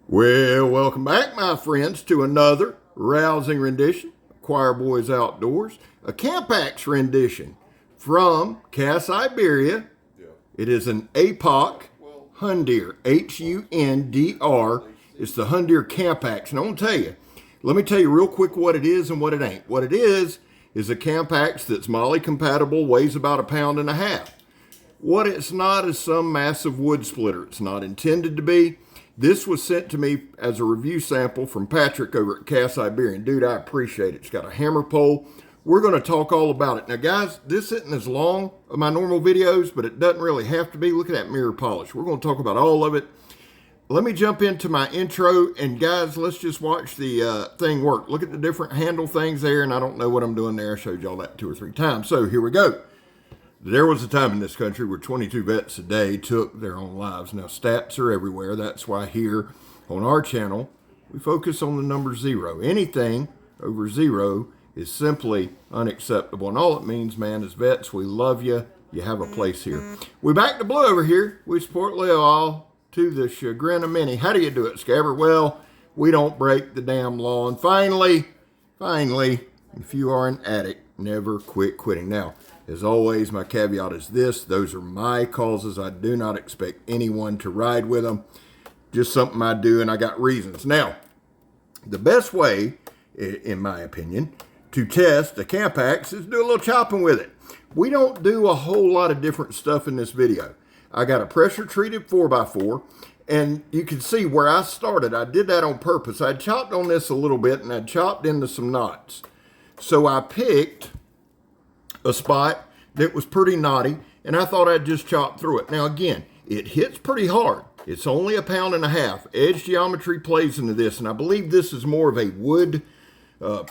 Well, welcome back, my friends, to another rousing rendition of Choir Boys Outdoors, a Campax rendition from Siberia. It is an Apoc Hundr, H-U-N-D-R. It's the Hundr Campax. And I want to tell you, let me tell you real quick what it is and what it ain't. What it is a Campax that's MOLLE compatible, weighs about 1.5 pounds. What it's not is some massive wood splitter. It's not intended to be. This was sent to me as a review sample from Patrick over at Siberian. Dude, I appreciate it. It's got a hammer pole. We're going to talk all about it. Now, guys, this isn't as long of my normal videos, but it doesn't really have to be. Look at that mirror polish. We're going to talk about all of it. Let me jump into my intro, and guys, let's just watch the thing work. Look at the different handle things there, and I don't know what I'm doing there. I showed y'all that 2 or 3 times. So here we go. There was a time in this country where 22 vets a day took their own lives. Now, stats are everywhere. That's why here on our channel, we focus on the number 0. Anything over 0 is simply unacceptable. And all it means, man, is vets, we love you. You have a place here. We back to blue over here. We support Leo all to the chagrin of many. How do you do it, Scabber? Well, we don't break the damn law. And finally, if you are an addict, never quit quitting. Now, as always, my caveat is this. Those are my causes. I do not expect anyone to ride with them. Just something I do, and I got reasons. Now, the best way, in my opinion, to test a Campax is do a little chopping with it. We don't do a whole lot of different stuff in this video. I got a pressure-treated 4x4, and you can see where I started. I did that on purpose. I chopped on this a little bit, and I chopped into some knots. So I picked a spot that was pretty knotty, and I thought I'd just chop through it. Now again, it hits pretty hard. It's only 1.5 pounds. Edge geometry plays into this, and I believe this is more of a wood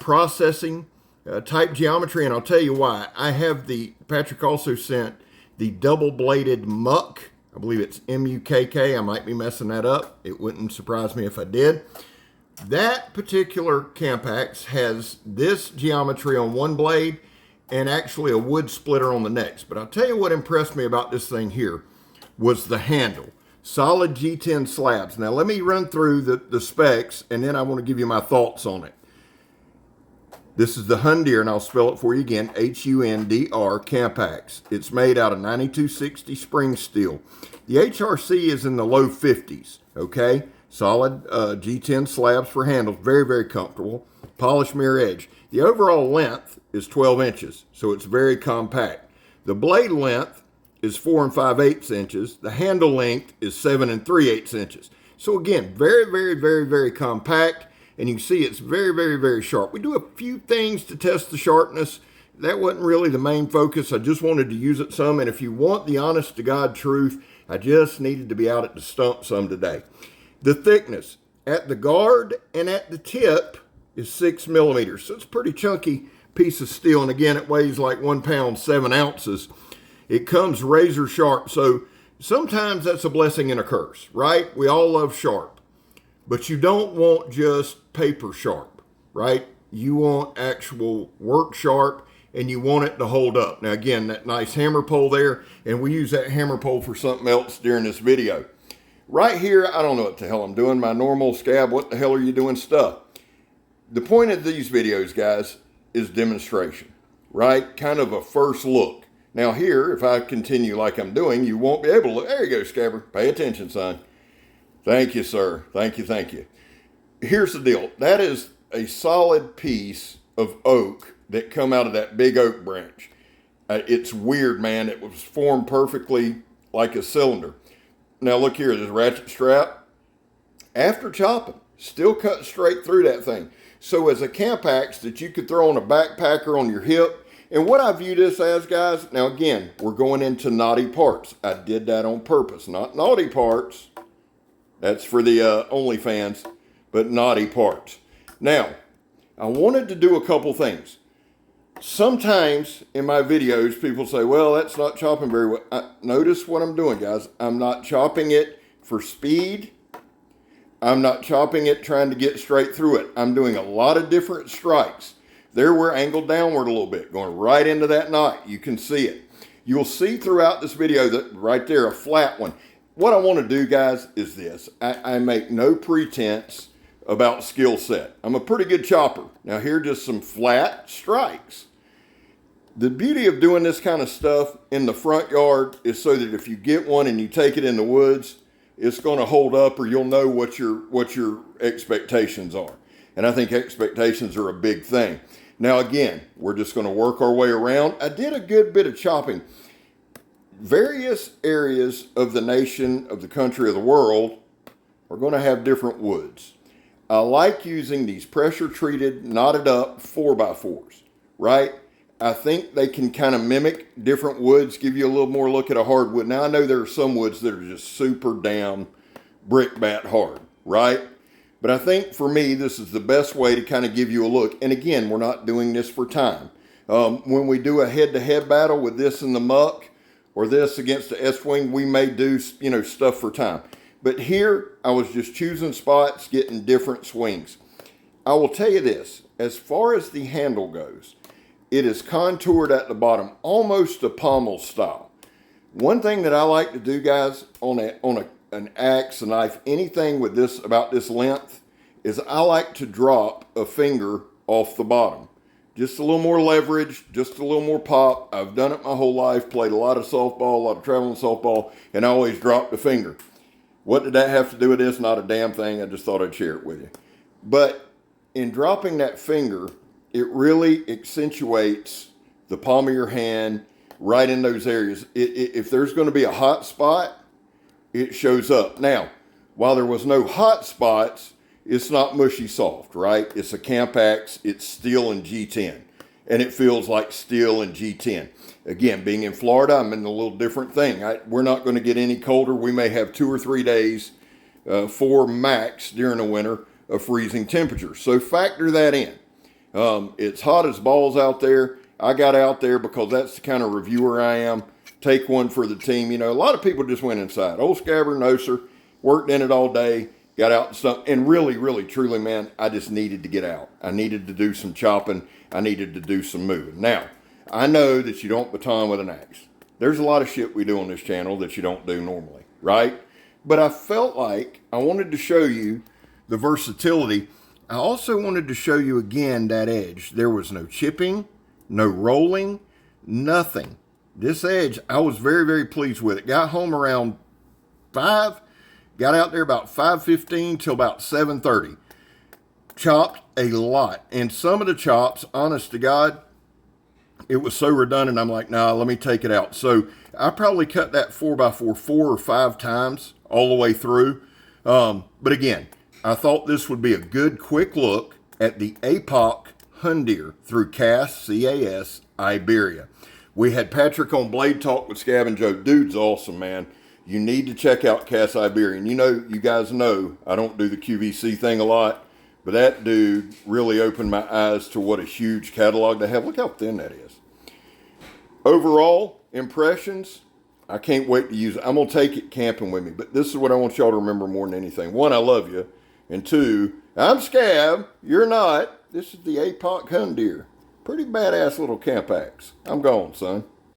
processing type geometry, and I'll tell you why. I have Patrick also sent the double-bladed muck. I believe it's M-U-K-K. I might be messing that up. It wouldn't surprise me if I did. That particular Campax has this geometry on one blade and actually a wood splitter on the next. But I'll tell you what impressed me about this thing here was the handle. Solid G10 slabs. Now let me run through the specs, and then I want to give you my thoughts on it. This is the Hundr, and I'll spell it for you again, H-U-N-D-R Campax. It's made out of 9260 spring steel. The HRC is in the low 50s, okay? Solid G10 slabs for handles, very, very comfortable. Polished mirror edge. The overall length is 12 inches, so it's very compact. The blade length is 4 5/8 inches. The handle length is 7 3/8 inches. So again, very, very, very, very compact, and you can see it's very, very, very sharp. We do a few things to test the sharpness. That wasn't really the main focus. I just wanted to use it some, and if you want the honest to God truth, I just needed to be out at the stump some today. The thickness at the guard and at the tip is 6 millimeters. So it's a pretty chunky piece of steel. And again, it weighs like 1 pound, 7 ounces. It comes razor sharp. So sometimes that's a blessing and a curse, right? We all love sharp, but you don't want just paper sharp, right? You want actual work sharp, and you want it to hold up. Now again, that nice hammer pole there, and we use that hammer pole for something else during this video. Right here, I don't know what the hell I'm doing. My normal scab, what the hell are you doing stuff? The point of these videos, guys, is demonstration, right? Kind of a first look. Now here, if I continue like I'm doing, you won't be able to look. There you go, Scabber. Pay attention, son. Thank you, sir. Thank you, thank you. Here's the deal. That is a solid piece of oak that come out of that big oak branch. It's weird, man. It was formed perfectly like a cylinder. Now look here, this ratchet strap. After chopping, still cut straight through that thing. So as a Campax that you could throw on a backpacker on your hip. And what I view this as, guys, now again, we're going into knotty parts. I did that on purpose, not naughty parts. That's for the OnlyFans, but naughty parts. Now, I wanted to do a couple things. Sometimes in my videos, people say, well, that's not chopping very well. Notice what I'm doing, guys. I'm not chopping it for speed. I'm not chopping it trying to get straight through it. I'm doing a lot of different strikes. There we're angled downward a little bit, going right into that knot. You can see it. You'll see throughout this video that right there, a flat one. what I want to do, guys, is this. I make no pretense about skill set. I'm a pretty good chopper. Now, here are just some flat strikes. The beauty of doing this kind of stuff in the front yard is so that if you get one and you take it in the woods, it's going to hold up, or you'll know what your expectations are. And I think expectations are a big thing. Now, again, we're just going to work our way around. I did a good bit of chopping. Various areas of the nation, of the country, of the world are going to have different woods. I like using these pressure-treated, knotted up 4x4s, right? I think they can kind of mimic different woods, give you a little more look at a hardwood. Now, I know there are some woods that are just super damn brick bat hard, right? But I think for me, this is the best way to kind of give you a look. And again, we're not doing this for time. When we do a head-to-head battle with this in the muck or this against the S-wing, we may do, stuff for time. But here, I was just choosing spots, getting different swings. I will tell you this, as far as the handle goes, it is contoured at the bottom, almost a pommel style. One thing that I like to do, guys, on an axe, a knife, anything with this about this length, is I like to drop a finger off the bottom. Just a little more leverage, just a little more pop. I've done it my whole life, played a lot of softball, a lot of traveling softball, and I always dropped a finger. What did that have to do with this? Not a damn thing. I just thought I'd share it with you. But in dropping that finger, it really accentuates the palm of your hand right in those areas. If there's going to be a hot spot, it shows up. Now, while there was no hot spots, it's not mushy soft, right? It's a camp axe. It's steel and G10, and it feels like steel and G10. Again, being in Florida, I'm in a little different thing. We're not going to get any colder. We may have 2 or 3 days, 4 max during the winter of freezing temperatures. So factor that in. It's hot as balls out there. I got out there because that's the kind of reviewer I am. Take one for the team. A lot of people just went inside. Old Scabber, no sir. Worked in it all day. Got out and stuff. And really, really, truly, man, I just needed to get out. I needed to do some chopping. I needed to do some moving. Now, I know that you don't baton with an axe. There's a lot of shit we do on this channel that you don't do normally, right? But I felt like I wanted to show you the versatility. I also wanted to show you again that edge. There was no chipping, no rolling, nothing. This edge, I was very, very pleased with it. Got home around 5, got out there about 5:15 till about 7:30. Chopped a lot. And some of the chops, honest to God, it was so redundant, I'm like, nah, let me take it out. So I probably cut that 4x4 4 or 5 times all the way through. But again, I thought this would be a good quick look at the Apoc Hundr through CAS, C-A-S, Iberia. We had Patrick on Blade Talk with Scab and Joe. Dude's awesome, man. You need to check out CAS Iberian. You guys know I don't do the QVC thing a lot, but that dude really opened my eyes to what a huge catalog they have. Look how thin that is. Overall impressions, I can't wait to use it. I'm going to take it camping with me, but this is what I want y'all to remember more than anything. 1, I love you. And 2, I'm Scab, you're not. This is the Apoc Hundr. Pretty badass little camp axe. I'm gone, son.